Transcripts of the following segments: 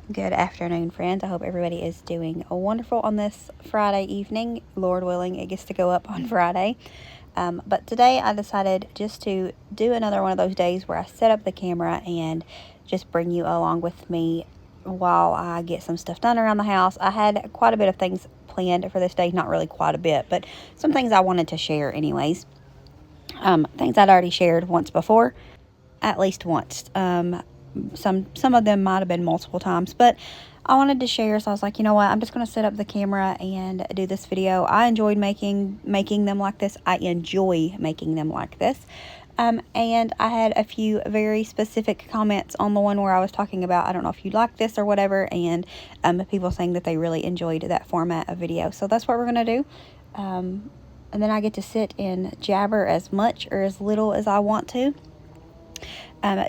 Good afternoon, friends. I hope everybody is doing wonderful on this Friday evening. Lord willing, it gets to go up on Friday. But today I decided just to do another one of those days where I set up the camera and just bring you along with me while I get some stuff done around the house. I had quite a bit of things planned for this day. Not really quite a bit, but some things I wanted to share anyways. Things I'd already shared once before, at least once. Some of them might have been multiple times, but I wanted to share, so I was like, you know what, I'm just going to set up the camera and do this video. I enjoyed making them like this. I enjoy making them like this. And I had a few very specific comments on the one where I was talking about, I don't know if you like this or whatever, and people saying that they really enjoyed that format of video. So that's what we're going to do. And then I get to sit and jabber as much or as little as I want to.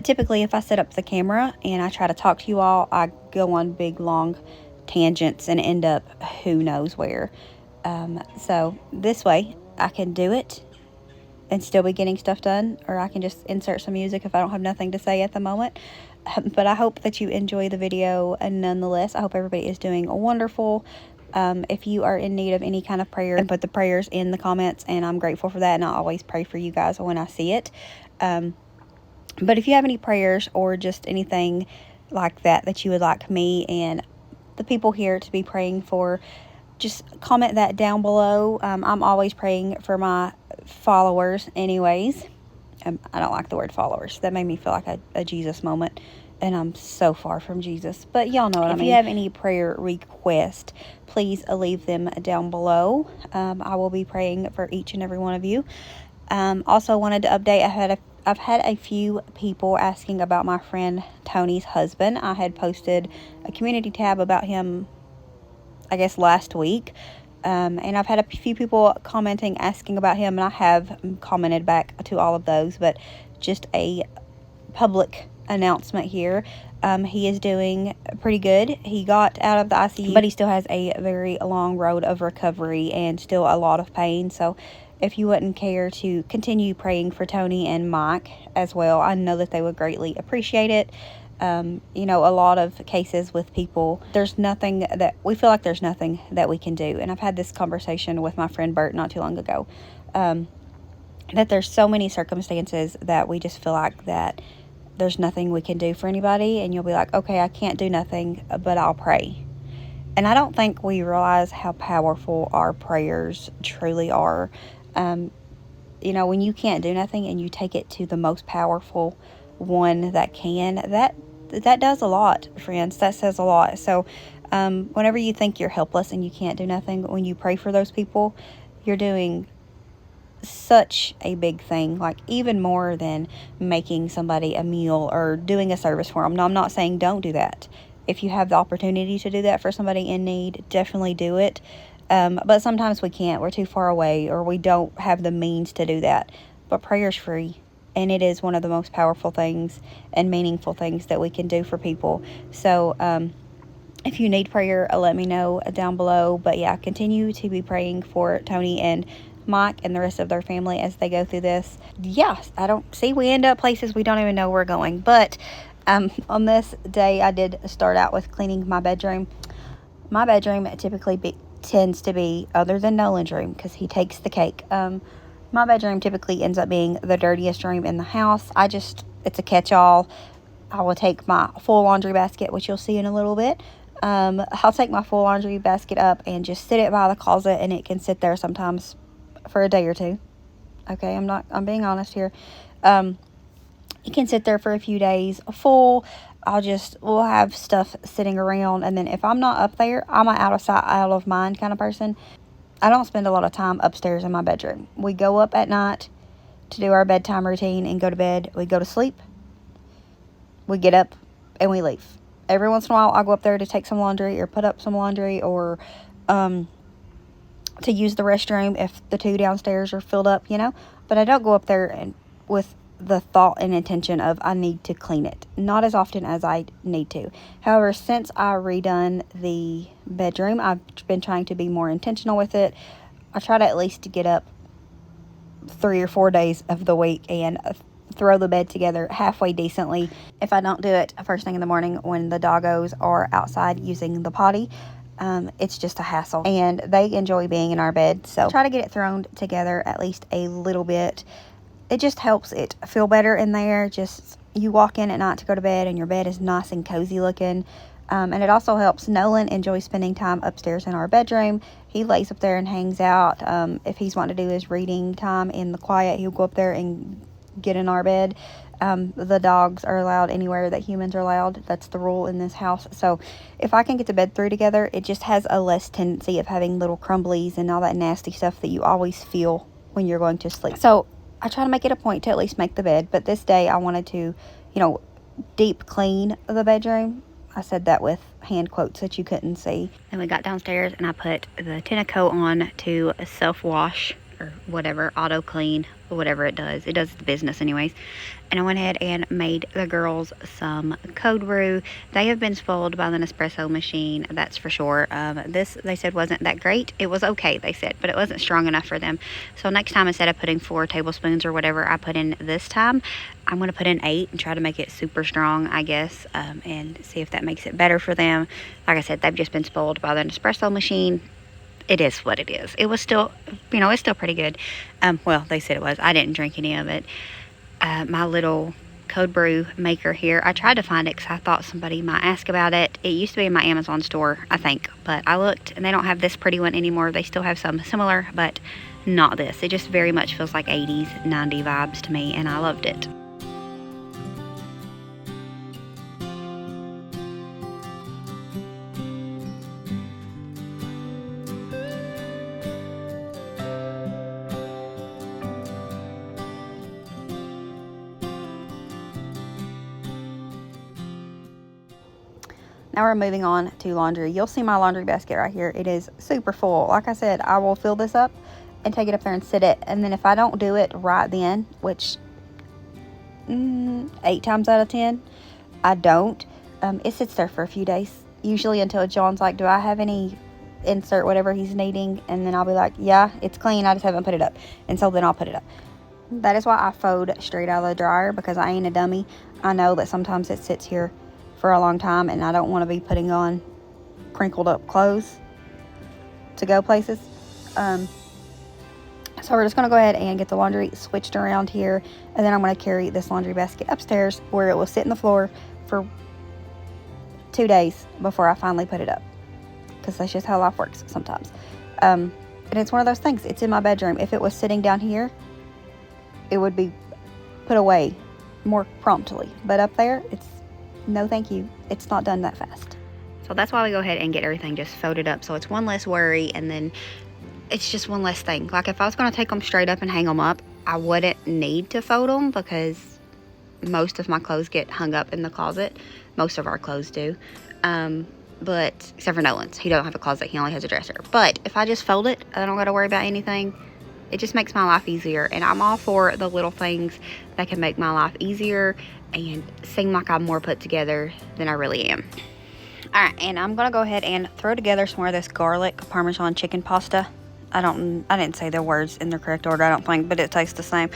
Typically, if I set up the camera and I try to talk to you all, I go on big, long tangents and end up who knows where. So this way, I can do it and still be getting stuff done, or I can just insert some music if I don't have nothing to say at the moment. But I hope that you enjoy the video, and nonetheless, I hope everybody is doing wonderful. If you are in need of any kind of prayer, put the prayers in the comments, and I'm grateful for that, and I always pray for you guys when I see it. But if you have any prayers or just anything like that you would like me and the people here to be praying for, just comment that down below. I'm always praying for my followers anyways. I don't like the word followers. That made me feel like a Jesus moment, and I'm so far from Jesus. But y'all know what I mean. If you have any prayer requests, please leave them down below. I will be praying for each and every one of you. Also wanted to update, I've had a few people asking about my friend Tony's husband. I had posted a community tab about him, I guess, last week. And I've had a few people commenting, asking about him, and I have commented back to all of those, but just a public announcement here. He is doing pretty good. He got out of the ICU, but he still has a very long road of recovery and still a lot of pain. So if you wouldn't care to continue praying for Tony and Mike as well, I know that they would greatly appreciate it. A lot of cases with people, we feel like there's nothing that we can do. And I've had this conversation with my friend Bert not too long ago, that there's so many circumstances that we just feel like that there's nothing we can do for anybody. And you'll be like, okay, I can't do nothing, but I'll pray. And I don't think we realize how powerful our prayers truly are. When you can't do nothing and you take it to the most powerful one that can, that does a lot, friends. That says a lot. So whenever you think you're helpless and you can't do nothing, when you pray for those people, you're doing such a big thing, like even more than making somebody a meal or doing a service for them. Now, I'm not saying don't do that. If you have the opportunity to do that for somebody in need, definitely do it. But sometimes we can't. We're too far away, or we don't have the means to do that. But prayer's free, and it is one of the most powerful things and meaningful things that we can do for people. So if you need prayer, let me know down below. But yeah, continue to be praying for Tony and Mike and the rest of their family as they go through this. Yeah, we end up places we don't even know we're going. But on this day, I did start out with cleaning my bedroom. My bedroom typically tends to be, other than Nolan's room, because he takes the cake. My bedroom typically ends up being the dirtiest room in the house. It's a catch-all. I will take my full laundry basket, which you'll see in a little bit. I'll take my full laundry basket up and just sit it by the closet, and it can sit there sometimes for a day or two. Okay, I'm being honest here. It can sit there for a few days full. We'll have stuff sitting around, and then if I'm not up there, I'm an out of sight, out of mind kind of person. I don't spend a lot of time upstairs in my bedroom. We go up at night to do our bedtime routine and go to bed. We go to sleep. We get up and we leave. Every once in a while, I'll go up there to take some laundry or put up some laundry, or to use the restroom if the two downstairs are filled up, But I don't go up there with the thought and intention of I need to clean it. Not as often as I need to. However, since I redone the bedroom, I've been trying to be more intentional with it. I try to at least get up 3 or 4 days of the week and throw the bed together halfway decently. If I don't do it first thing in the morning when the doggos are outside using the potty, it's just a hassle, and they enjoy being in our bed, so try to get it thrown together at least a little bit. It just helps it feel better in there. Just you walk in at night to go to bed and your bed is nice and cozy looking. And it also helps. Nolan enjoys spending time upstairs in our bedroom. He lays up there and hangs out. If he's wanting to do his reading time in the quiet, he'll go up there and get in our bed. The dogs are allowed anywhere that humans are allowed. That's the rule in this house. So if I can get the bed through together, it just has a less tendency of having little crumblies and all that nasty stuff that you always feel when you're going to sleep. So I try to make it a point to at least make the bed. But this day I wanted to, deep clean the bedroom. I said that with hand quotes that you couldn't see. And we got downstairs and I put the Tenneco on to self-wash or whatever, auto clean, whatever it does. It does the business anyways. And I went ahead and made the girls some cold brew. They have been spoiled by the Nespresso machine, that's for sure. This, they said, wasn't that great. It was okay, they said, but it wasn't strong enough for them. So next time, instead of putting 4 tablespoons or whatever I put in this time, I'm going to put in 8 and try to make it super strong, I guess, and see if that makes it better for them. Like I said, they've just been spoiled by the Nespresso machine. It is what it is. It was still, it's still pretty good. Well, they said it was. I didn't drink any of it. My little cold brew maker here, I tried to find it because I thought somebody might ask about it. It used to be in my Amazon store, I think, but I looked and they don't have this pretty one anymore. They still have some similar, but not this. It just very much feels like 80s, 90s vibes to me, and I loved it. Now we're moving on to laundry. You'll see my laundry basket right here. It is super full. Like I said, I will fill this up and take it up there and sit it. And then if I don't do it right then, which 8 times out of 10, I don't, it sits there for a few days. Usually until John's like, do I have any insert whatever he's needing? And then I'll be like, yeah, it's clean. I just haven't put it up. And so then I'll put it up. That is why I fold straight out of the dryer, because I ain't a dummy. I know that sometimes it sits here for a long time and I don't want to be putting on crinkled up clothes to go places. So we're just going to go ahead and get the laundry switched around here, and then I'm going to carry this laundry basket upstairs where it will sit in the floor for 2 days before I finally put it up, because that's just how life works sometimes. And it's one of those things, it's in my bedroom. If it was sitting down here, it would be put away more promptly, but up there, it's no thank you. It's not done that fast. So that's why we go ahead and get everything just folded up, so it's one less worry, and then it's just one less thing. Like if I was going to take them straight up and hang them up, I wouldn't need to fold them, because most of my clothes get hung up in the closet. Most of our clothes do. But except for Nolan's. He don't have a closet. He only has a dresser. But if I just fold it, I don't got to worry about anything. It just makes my life easier, and I'm all for the little things that can make my life easier and seem like I'm more put together than I really am. Alright, and I'm gonna go ahead and throw together some more of this garlic parmesan chicken pasta. I didn't say the words in the correct order, I don't think, but it tastes the same.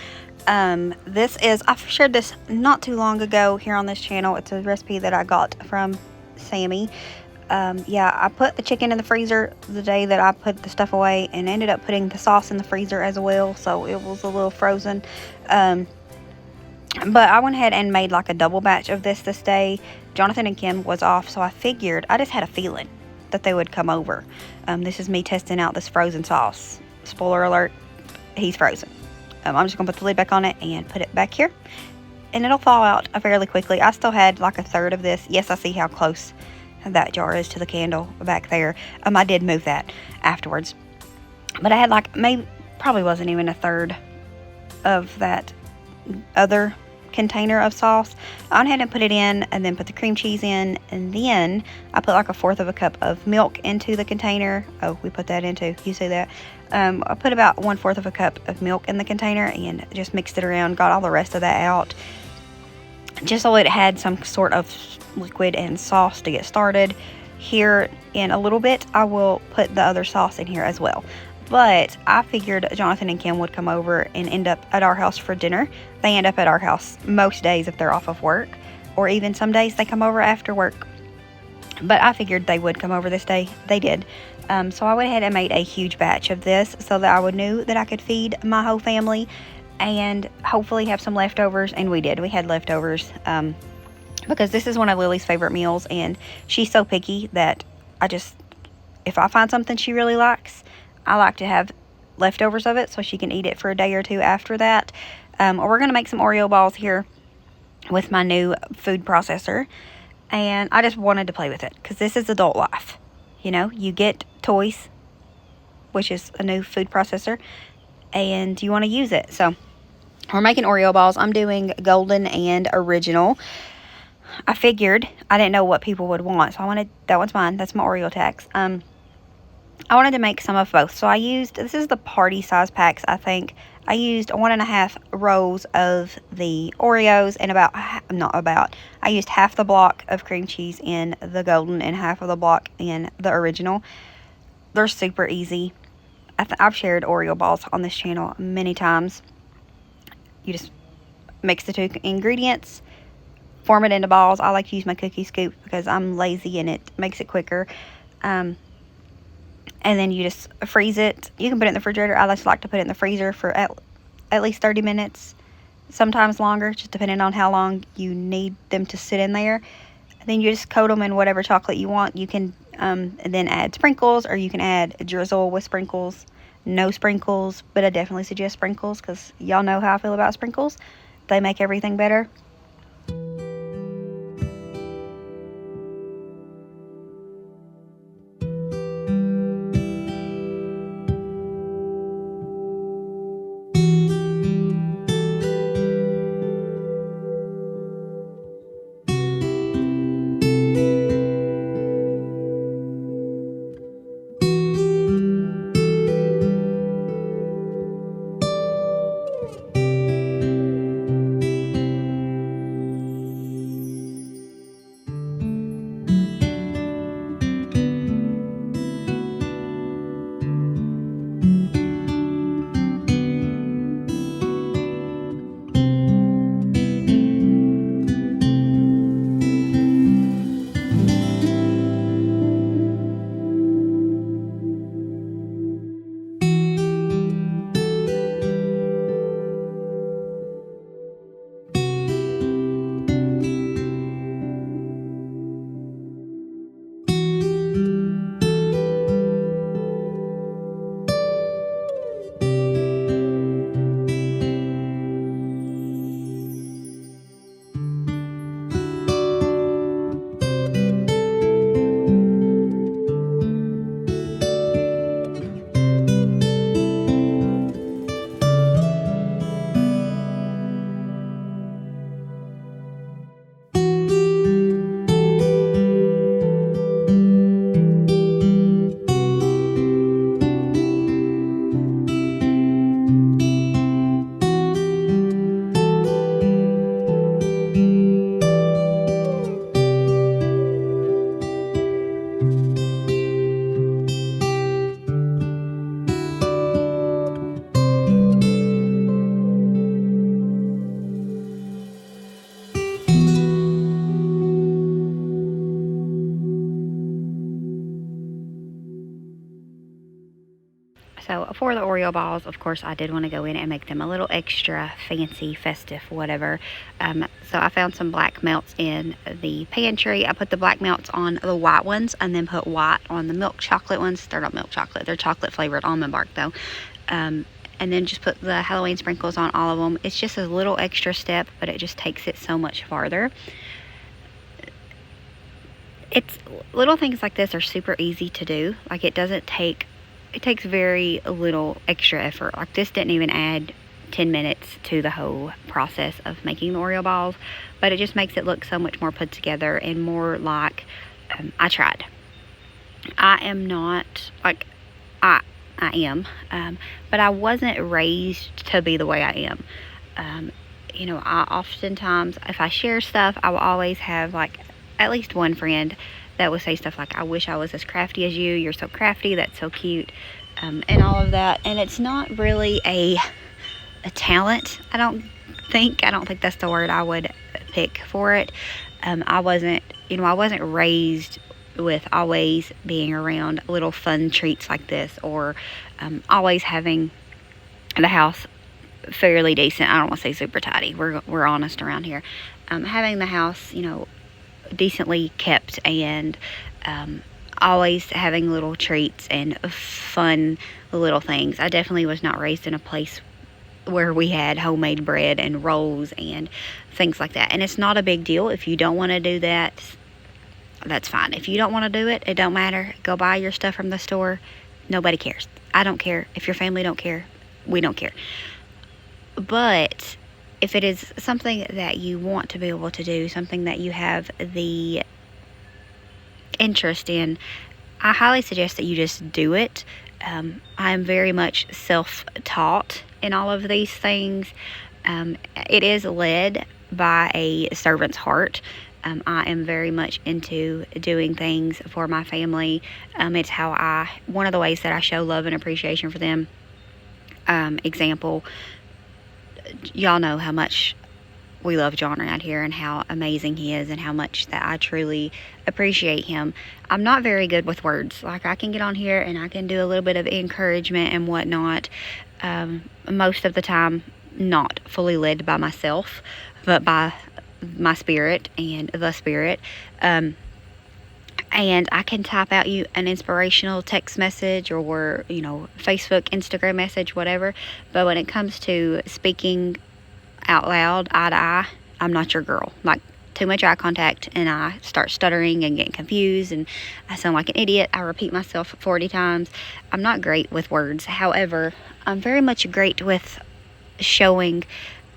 I've shared this not too long ago here on this channel. It's a recipe that I got from Sammy. I put the chicken in the freezer the day that I put the stuff away, and ended up putting the sauce in the freezer as well, so it was a little frozen. But I went ahead and made like a double batch of this day. Jonathan and Kim was off, so I just had a feeling that they would come over. This is me testing out this frozen sauce. Spoiler alert, he's frozen. I'm just going to put the lid back on it and put it back here, and it'll thaw out fairly quickly. I still had like a third of this. Yes, I see how close that jar is to the candle back there. I did move that afterwards, but I had probably wasn't even a third of that other container of sauce. I went ahead and put it in, and then put the cream cheese in, and then I put like 1/4 of a cup of milk into the container. Oh, we put that into, you see that? I put about 1/4 of a cup of milk in the container and just mixed it around, got all the rest of that out, just so it had some sort of liquid and sauce to get started. Here in a little bit, I will put the other sauce in here as well. But I figured Jonathan and Kim would come over and end up at our house for dinner. They end up at our house most days if they're off of work, or even some days they come over after work. But I figured they would come over this day. They did. So I went ahead and made a huge batch of this so that I knew that I could feed my whole family and hopefully have some leftovers. And we did. We had leftovers because this is one of Lily's favorite meals, and she's so picky that if I find something she really likes, I like to have leftovers of it so she can eat it for a day or two after that. We're going to make some Oreo balls here with my new food processor. And I just wanted to play with it because this is adult life. You know, you get toys, which is a new food processor, and you want to use it. So we're making Oreo balls. I'm doing golden and original. I figured I didn't know what people would want, so that one's mine. That's my Oreo tax. I wanted to make some of both. So this is the party size packs, I think. I used 1.5 rows of the Oreos and I used half the block of cream cheese in the golden and half of the block in the original. They're super easy. I've shared Oreo balls on this channel many times. You just mix the two ingredients, form it into balls. I like to use my cookie scoop because I'm lazy and it makes it quicker. And then you just freeze it. You can put it in the refrigerator. I just like to put it in the freezer for at least 30 minutes, sometimes longer, just depending on how long you need them to sit in there. And then you just coat them in whatever chocolate you want. You can and then add sprinkles, or you can add drizzle with sprinkles, no sprinkles, but I definitely suggest sprinkles because y'all know how I feel about sprinkles. They make everything better. So for the Oreo balls, of course, I did want to go in and make them a little extra fancy, festive, whatever. So I found some black melts in the pantry. I put the black melts on the white ones and then put white on the milk chocolate ones. They're not milk chocolate. They're chocolate flavored almond bark though. And then just put the Halloween sprinkles on all of them. It's just a little extra step, but it just takes it so much farther. It's little things like this are super easy to do. Like it takes very little extra effort. Like this didn't even add 10 minutes to the whole process of making the Oreo balls, but it just makes it look so much more put together and more like I tried. I am not like I am, but I wasn't raised to be the way I am. You know, I oftentimes, if I share stuff, I will always have like at least one friend that would say stuff like, I wish I was as crafty as you. You're so crafty. That's so cute. and all of that. And it's not really a talent, I don't think that's the word I would pick for it. I wasn't raised with always being around little fun treats like this, or always having the house fairly decent. I don't want to say super tidy. We're honest around here. Having the house, decently kept, and always having little treats and fun little things. I definitely was not raised in a place where we had homemade bread and rolls and things like that. And it's not a big deal. If you don't want to do that, that's fine. If you don't want to do it, it don't matter. Go buy your stuff from the store. Nobody cares. I don't care. If your family don't care, we don't care. But if it is something that you want to be able to do, something that you have the interest in, I highly suggest that you just do it. I am very much self-taught in all of these things. It is led by a servant's heart. I am very much into doing things for my family. It's one of the ways that I show love and appreciation for them. Example, y'all know how much we love John around here and how amazing he is and how much that I truly appreciate him. I'm not very good with words. Like, I can get on here and I can do a little bit of encouragement and whatnot. Most of the time, not fully led by myself, but by my spirit and the spirit. And I can type out you an inspirational text message, or Facebook, Instagram message, whatever. But when it comes to speaking out loud, eye to eye, I'm not your girl. Like, too much eye contact and I start stuttering and getting confused and I sound like an idiot. I repeat myself 40 times. I'm not great with words. However, I'm very much great with showing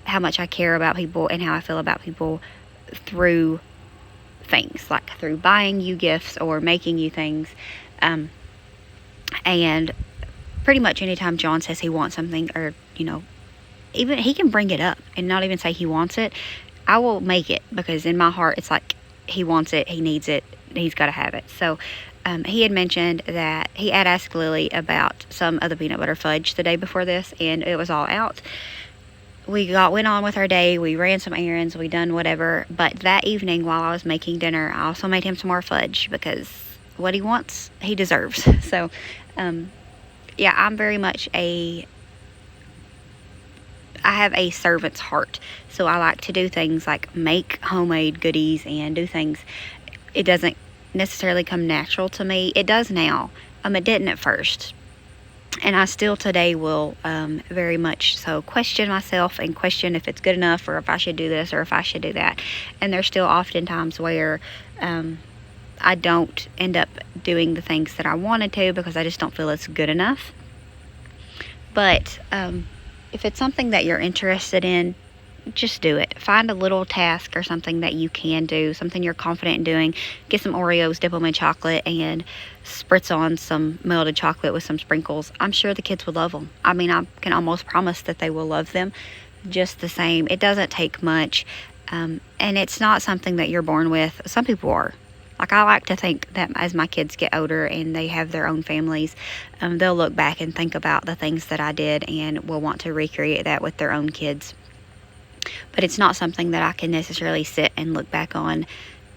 how much I care about people and how I feel about people through things, like through buying you gifts or making you things. And pretty much anytime John says he wants something, or even he can bring it up and not even say he wants it, I will make it, because in my heart it's like he wants it, he needs it, he's got to have it. So he had mentioned that he had asked Lily about some of the peanut butter fudge the day before this, and it was all out. We went on with our day. We ran some errands. We done whatever. But that evening, while I was making dinner, I also made him some more fudge, because what he wants, he deserves. So, yeah, I'm very much I have a servant's heart. So I like to do things like make homemade goodies and do things. It doesn't necessarily come natural to me. It does now. It didn't at first. And I still today will very much so question myself and question if it's good enough, or if I should do this or if I should do that. And there's still often times where I don't end up doing the things that I wanted to, because I just don't feel it's good enough. But if it's something that you're interested in, just do it. Find a little task or something that you can do, something you're confident in doing. Get some Oreos, dip them in chocolate, and spritz on some melted chocolate with some sprinkles. I'm sure the kids would love them. I mean, I can almost promise that they will love them just the same. It doesn't take much, and it's not something that you're born with. Some people are. Like, I like to think that as my kids get older and they have their own families, they'll look back and think about the things that I did and will want to recreate that with their own kids. But it's not something that I can necessarily sit and look back on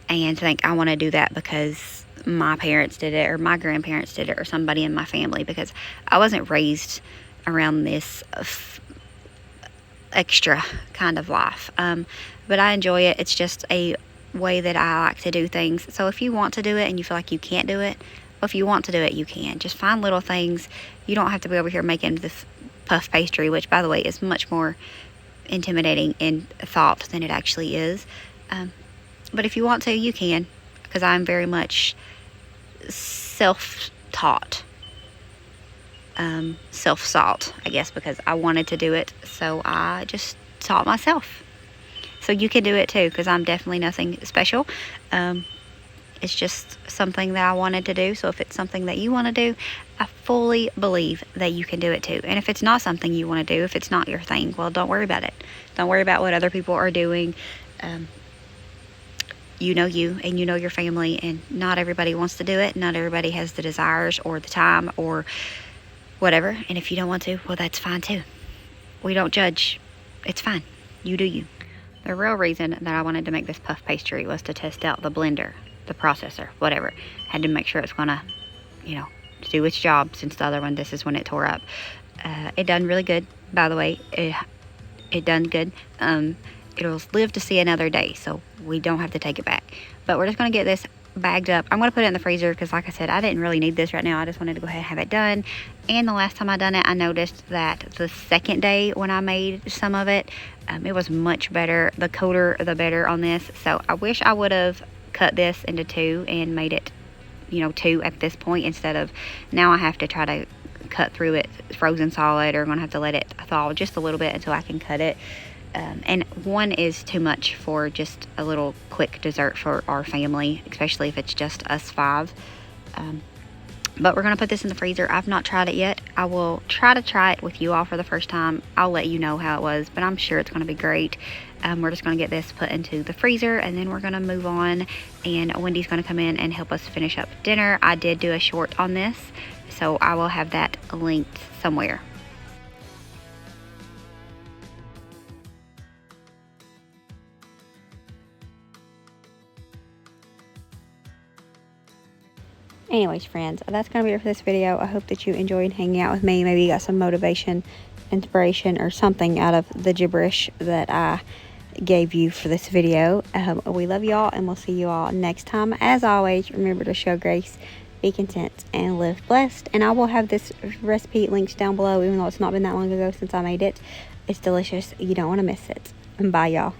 and think I want to do that because my parents did it or my grandparents did it or somebody in my family, because I wasn't raised around this extra kind of life. But I enjoy it. It's just a way that I like to do things. So if you want to do it and you feel like you can't do it, well, if you want to do it, you can. Just find little things. You don't have to be over here making this puff pastry, which, by the way, is much more intimidating in thought than it actually is. But if you want to, you can, because I'm very much self-taught, self-sought, I guess, because I wanted to do it, so I just taught myself. So you can do it too, because I'm definitely nothing special. It's just something that I wanted to do. So if it's something that you want to do, I fully believe that you can do it too. And if it's not something you want to do, if it's not your thing, well, don't worry about it. Don't worry about what other people are doing. You know you, and you know your family, and not everybody wants to do it. Not everybody has the desires or the time or whatever. And if you don't want to, well, that's fine too. We don't judge. It's fine. You do you. The real reason that I wanted to make this puff pastry was to test out the blender, the processor, whatever. Had to make sure it's gonna, you know, do its job, since the other one, this is when it tore up. It done really good, by the way. It done good. It'll live to see another day, so we don't have to take it back. But we're just gonna get this bagged up. I'm gonna put it in the freezer because, like I said, I didn't really need this right now. I just wanted to go ahead and have it done. And the last time I done it, I noticed that the second day when I made some of it, it was much better. The colder, the better on this. So I wish I would have cut this into 2 and made it, you know, 2 at this point, instead of now I have to try to cut through it frozen solid, or I'm gonna have to let it thaw just a little bit until I can cut it. And 1 is too much for just a little quick dessert for our family, especially if it's just us 5. But we're going to put this in the freezer. I've not tried it yet. I will try it with you all for the first time. I'll let you know how it was, but I'm sure it's going to be great. We're just going to get this put into the freezer, and then we're going to move on, and Wendy's going to come in and help us finish up dinner. I did do a short on this, so I will have that linked somewhere. Anyways, friends, that's going to be it for this video. I hope that you enjoyed hanging out with me. Maybe you got some motivation, inspiration, or something out of the gibberish that I gave you for this video. We love y'all, and we'll see you all next time. As always, remember to show grace, be content, and live blessed. And I will have this recipe linked down below, even though it's not been that long ago since I made it. It's delicious. You don't want to miss it. And bye, y'all.